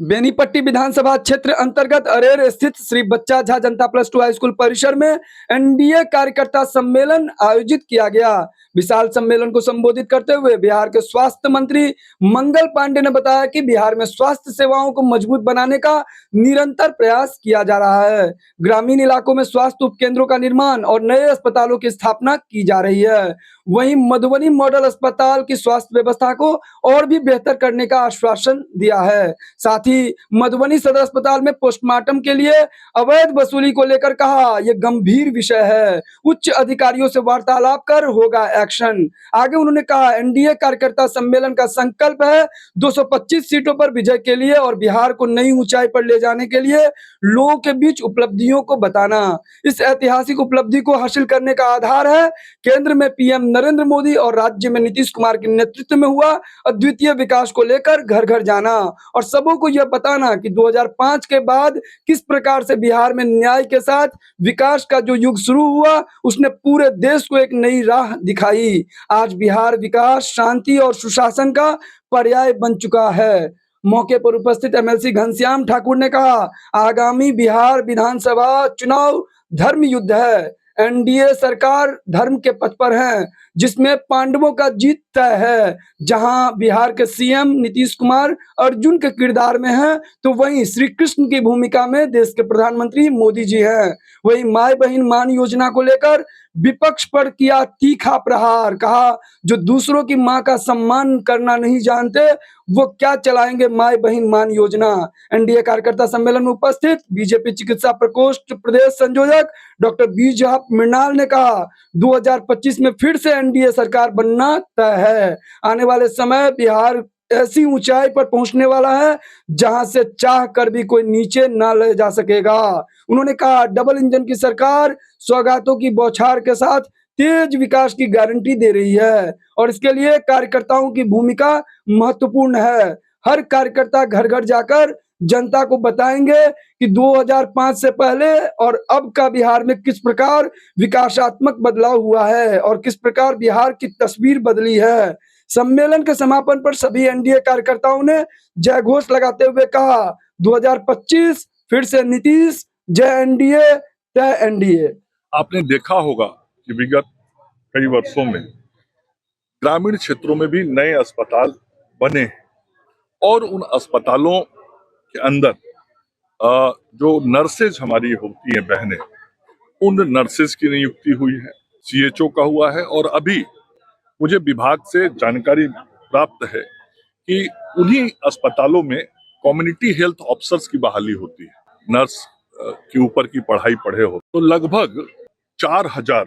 बेनीपट्टी विधानसभा क्षेत्र अंतर्गत अरेर स्थित श्री बच्चा झा जनता प्लस टू हाई स्कूल परिसर में एनडीए कार्यकर्ता सम्मेलन आयोजित किया गया। विशाल सम्मेलन को संबोधित करते हुए बिहार के स्वास्थ्य मंत्री मंगल पांडे ने बताया कि बिहार में स्वास्थ्य सेवाओं को मजबूत बनाने का निरंतर प्रयास किया जा रहा है। ग्रामीण इलाकों में स्वास्थ्य उपकेंद्रों का निर्माण और नए अस्पतालों की स्थापना की जा रही है। वहीं मधुबनी मॉडल अस्पताल की स्वास्थ्य व्यवस्था को और भी बेहतर करने का आश्वासन दिया है। साथ ही मधुबनी सदर अस्पताल में पोस्टमार्टम के लिए अवैध वसूली को लेकर कहा, यह गंभीर विषय है, उच्च अधिकारियों से वार्तालाप कर होगा एक्शन। आगे उन्होंने कहा, एनडीए कार्यकर्ता सम्मेलन का संकल्प है 225 सीटों पर विजय के लिए और बिहार को नई ऊंचाई पर ले जाने के लिए लोगों के बीच उपलब्धियों को बताना। इस ऐतिहासिक उपलब्धि को हासिल करने का आधार है केंद्र में पीएम नरेंद्र मोदी और राज्य में नीतीश कुमार के नेतृत्व में हुआ अद्वितीय विकास को लेकर घर घर जाना और सबों को यह बताना कि 2005 के बाद किस प्रकार से बिहार में न्याय के साथ विकास का जो युग शुरू हुआ उसने पूरे देश को एक नई राह दिखाई। आज बिहार विकास, शांति और सुशासन का पर्याय बन चुका है। मौके पर उपस्थित एमएलसी घनश्याम ठाकुर ने कहा, आगामी बिहार विधानसभा चुनाव धर्म युद्ध है। एनडीए सरकार धर्म के पथ पर है जिसमें पांडवों का जीत तय है। जहां बिहार के सीएम नीतीश कुमार अर्जुन के किरदार में हैं, तो वहीं श्री कृष्ण की भूमिका में देश के प्रधानमंत्री मोदी जी हैं। वहीं माई बहन मान योजना को लेकर विपक्ष पर किया तीखा प्रहार, कहा जो दूसरों की मां का सम्मान करना नहीं जानते वो क्या चलाएंगे माई बहन मान योजना। एनडीए कार्यकर्ता सम्मेलन में उपस्थित बीजेपी चिकित्सा प्रकोष्ठ प्रदेश संयोजक डॉक्टर बीजा मृणाल ने कहा, 2025 में फिर से एनडीए सरकार बनना तय है। आने वाले समय बिहार ऐसी ऊंचाई पर पहुंचने वाला है जहां से चाह कर भी कोई नीचे ना ले जा सकेगा। उन्होंने कहा, डबल इंजन की सरकार सौगातों की बौछार के साथ तेज विकास की गारंटी दे रही है और इसके लिए कार्यकर्ताओं की भूमिका महत्वपूर्ण है। हर कार्यकर्ता घर घर जाकर जनता को बताएंगे कि 2005 से पहले और अब का बिहार में किस प्रकार विकासात्मक बदलाव हुआ है और किस प्रकार बिहार की तस्वीर बदली है। सम्मेलन के समापन पर सभी एनडीए कार्यकर्ताओं ने जय घोष लगाते हुए कहा, 2025 फिर से नीतीश, जय एनडीए, तय एनडीए। आपने देखा होगा कि विगत कई वर्षों में ग्रामीण क्षेत्रों में भी नए अस्पताल बने और उन अस्पतालों के अंदर जो नर्सेज हमारी होती हैं बहनें, उन नर्सेज की नियुक्ति हुई है, सीएचओ का हुआ है और अभी मुझे विभाग से जानकारी प्राप्त है कि उन्हीं अस्पतालों में कम्युनिटी हेल्थ ऑफिसर्स की बहाली होती है। नर्स के ऊपर की पढ़ाई पढ़े हो तो लगभग 4000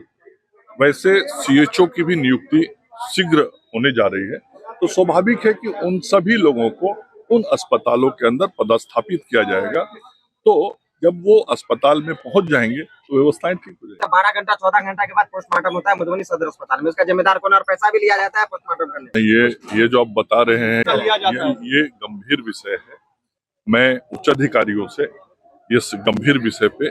वैसे सीएचओ की भी नियुक्ति शीघ्र होने जा रही है। तो स्वाभाविक है कि उन सभी लोगों को उन अस्पतालों के अंदर पदस्थापित किया जाएगा। तो जब वो अस्पताल में पहुंच जाएंगे तो व्यवस्थाएं ठीक हो जाएंगी। 12 घंटा 14 घंटा के बाद पोस्टमार्टम होता है मधुबनी सदर अस्पताल में, उसका जिम्मेदार कौन है और पैसा भी लिया जाता है पोस्टमार्टम करने। ये जो आप बता रहे हैं ये गंभीर विषय है। मैं उच्च अधिकारियों से इस गंभीर विषय पे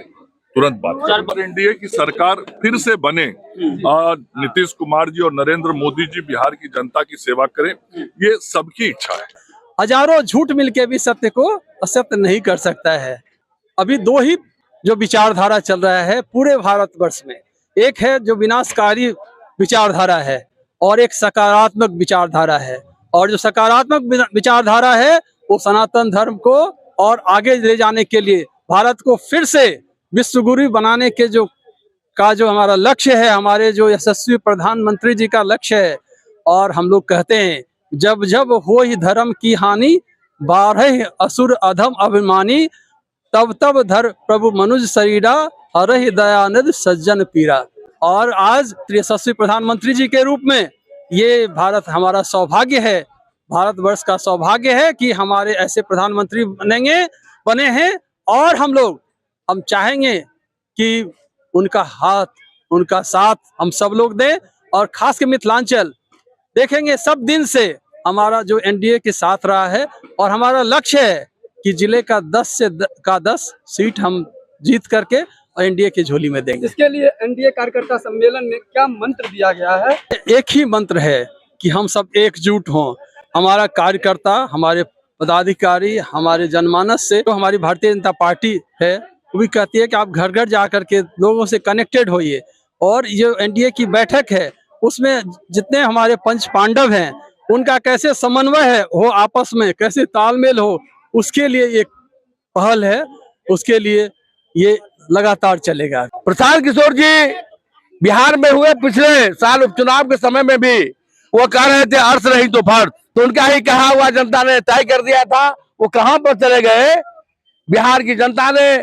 तुरंत बात करूंगा। एनडीए की सरकार फिर से बने, नीतीश कुमार जी और नरेंद्र मोदी जी बिहार की जनता की सेवा करें, ये सबकी इच्छा है। हजारों झूठ मिलके भी सत्य को असत्य नहीं कर सकता है। अभी दो ही जो विचारधारा चल रहा है पूरे भारतवर्ष में, एक है जो विनाशकारी विचारधारा है और एक सकारात्मक विचारधारा है। और जो सकारात्मक विचारधारा है वो सनातन धर्म को और आगे ले जाने के लिए भारत को फिर से विश्वगुरु बनाने के जो हमारा लक्ष्य है, हमारे जो यशस्वी प्रधानमंत्री जी का लक्ष्य है। और हम लोग कहते हैं, जब जब हो ही धर्म की हानि, 12 असुर अधम अभिमानी, तब तब धर प्रभु मनुज शरीरा, हरहि दयानिधि सज्जन पीरा। और आज यशस्वी प्रधानमंत्री जी के रूप में ये भारत हमारा सौभाग्य है, भारतवर्ष का सौभाग्य है कि हमारे ऐसे प्रधानमंत्री बने हैं। और हम चाहेंगे कि उनका हाथ, उनका साथ हम सब लोग दें। और खास के मिथिलांचल देखेंगे, सब दिन से हमारा जो एनडीए के साथ रहा है और हमारा लक्ष्य है कि जिले का 10 सीट हम जीत करके और एनडीए की झोली में देंगे। इसके लिए एनडीए कार्यकर्ता सम्मेलन में क्या मंत्र दिया गया है? एक ही मंत्र है कि हम सब एकजुट हों। हमारा कार्यकर्ता, हमारे पदाधिकारी, हमारे जनमानस से, जो हमारी भारतीय जनता पार्टी है वो भी कहती है कि आप घर घर जा करके लोगों से कनेक्टेड होइए। और ये एनडीए की बैठक है उसमें जितने हमारे पंच पांडव हैं उनका कैसे समन्वय हो, आपस में कैसे तालमेल हो, उसके लिए एक पहल है, उसके लिए ये लगातार चलेगा। प्रशांत किशोर जी बिहार में हुए पिछले साल उपचुनाव के समय में भी वो कह रहे थे अर्श नहीं तो फर्श, तो उनका ही कहा हुआ जनता ने तय कर दिया था। वो कहां पर चले गए? बिहार की जनता ने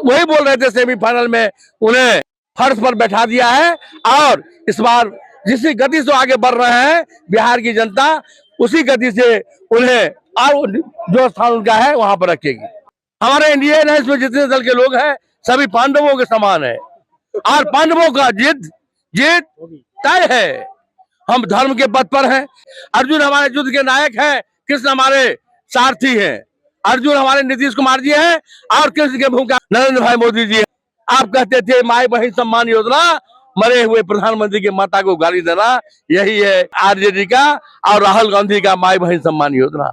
वही बोल रहे थे सेमीफाइनल में उन्हें फर्श पर बैठा दिया है। और इस बार जिस गति से आगे बढ़ रहे हैं बिहार की जनता, उसी गति से उन्हें और जो स्थान उनका है वहां पर रखेगी। हमारे इंडियन है, इसमें जितने दल के लोग हैं सभी पांडवों के समान है और पांडवों का जीत तय है। हम धर्म के पथ पर हैं। अर्जुन हमारे युद्ध के नायक हैं, कृष्ण हमारे सारथी हैं। अर्जुन हमारे नीतीश कुमार जी हैं और कृष्ण के भूमिका नरेंद्र भाई मोदी जी हैं। आप कहते थे माई बहन सम्मान योजना, मरे हुए प्रधानमंत्री की माता को गाली देना, यही है आरजेडी का और राहुल गांधी का माई बहन सम्मान योजना।